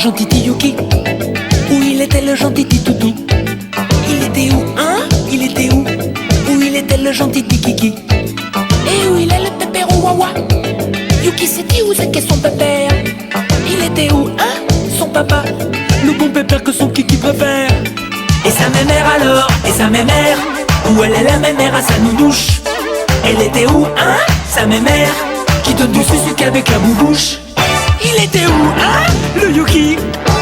gentil Yuki? Où il était le gentil Toutou? Il était où, hein? Il était où? Où il était le gentil Kiki? Et où il est le pépère au Wawa? Yuki c'est dit où c'est qu'est son pépère? Il était où, hein? Son papa, le bon pépère que son Kiki préfère. Et sa mémère alors? Et sa mémère? Où elle est la mémère à sa nounouche? Elle était où, hein? Sa mémère qui donne du sucre avec la boubouche. Il était où, hein? Le Yuki?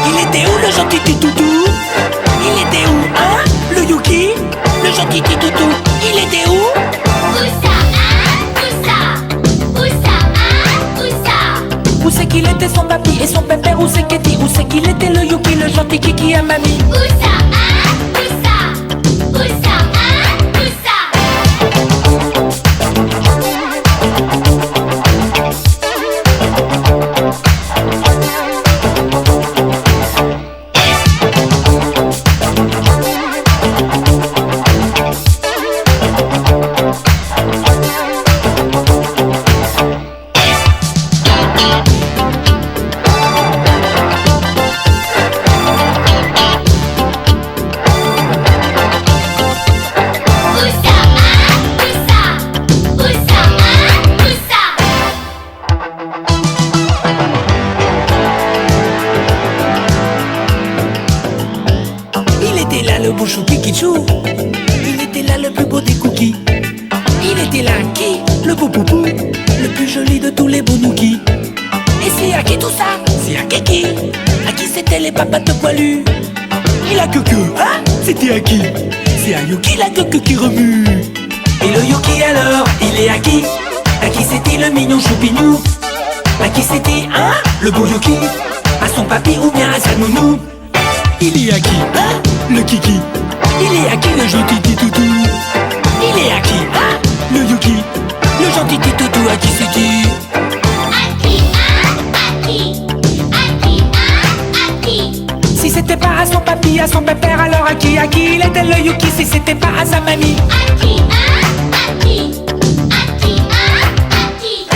Il était où le gentil Toutou? Il était où, hein? Le Yuki? Le gentil Toutou? Il était où? Où ça, hein? Où ça? Où ça, hein? Où ça? Où c'est qu'il était son papy et son pépère? Où c'est qu'il était? Où c'est qu'il était le Yuki, le gentil Kiki à mamie? Où ça, hein? Où ça? Où ça, hein? Où ça? Le bouchou Kikichou, il était là le plus beau des cookies. Il était là qui? Le beau poupou, le plus joli de tous les bonouki. Et c'est à qui tout ça? C'est à Kiki. À qui c'était les papates poilus? Il a que, hein? C'était à qui? C'est à Yuki la queue qui remue. Et le Yuki alors, il est à qui? À qui c'était le mignon choupinou? À qui c'était, hein? Le beau Yuki? À son papy ou bien à sa nounou? Il est à qui, hein? Le Kiki. Il est à qui le gentil Toutou? Il est à qui, hein? Le Yuki. Le gentil Toutou, à qui c'est qui? À qui, hein? À qui? À qui, hein? À qui? Si c'était pas à son papy, à son pépère, alors à qui? À qui il était le Yuki si c'était pas à sa mamie? À qui, hein? À qui? À qui, hein? À qui?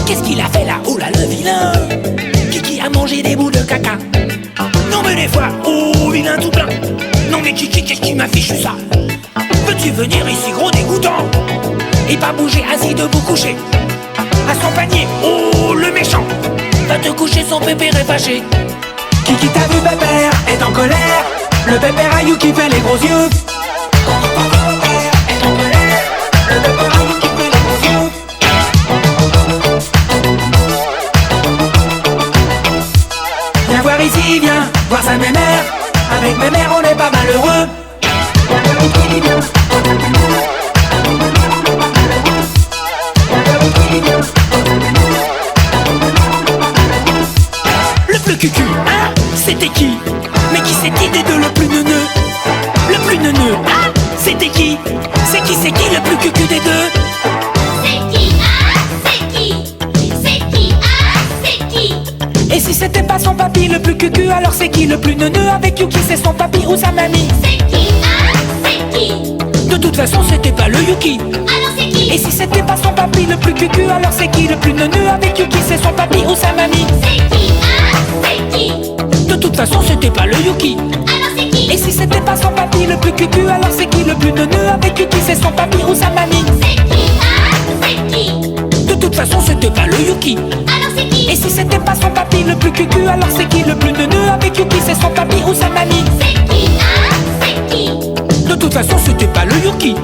Qu'est-ce qu'il a fait là-haut là, le vilain? Kiki a mangé des bouts de caca. Non mais des fois, oh vilain tout plein. Non mais Kiki, qu'est-ce qui m'a fichu ça? Peux-tu venir ici gros dégoûtant? Et pas bouger assis debout couché à son panier, oh le méchant. Va te coucher, son pépère est fâché. Kiki t'a vu pépère, est en colère. Le pépère à Yuki fait les gros yeux. Est en colère. Le pépère à Yuki fait les gros yeux. Viens voir ici, viens voir sa mémère. Avec mémère on n'est pas malheureux. Viens voir ici, viens voir sa mémère. Avec mémère on n'est pas malheureux. Viens voir ici, viens voir sa mémère. Avec mémère on n'est pas malheureux. Le plus cucu, hein? C'était qui? Mais qui c'est-il des deux le plus neuneux? Le plus neuneux, hein? C'était qui? C'est qui le plus cucu des deux? C'est qui, hein? C'est qui? C'est qui, hein? C'est qui? Et si c'était pas son papy le plus cucu, alors c'est qui le plus neuneux avec Yuki? C'est son papy ou sa mamie? C'est qui, hein? C'est qui? De toute façon c'était pas le Yuki. Alors c'est qui? Et si c'était pas son papy le plus cucu, alors c'est qui le plus neuneux avec Yuki? C'est son papy ou sa mamie? C'est qui, hein? C'est qui? De toute façon c'était pas le Yuki. Alors c'est qui? Et si c'était pas son papy le plus cucu, alors c'est qui le plus neuneux avec Yuki? C'est son papy ou sa mamie? C'est qui, hein? C'est qui? De toute façon c'était pas le Yuki. Alors c'est qui? Et si c'était pas son papy le plus cucu, alors c'est qui le plus neuneux avec Yuki? C'est son papy ou sa mamie? C'est qui, hein? C'est qui? De toute façon c'était pas le Yuki.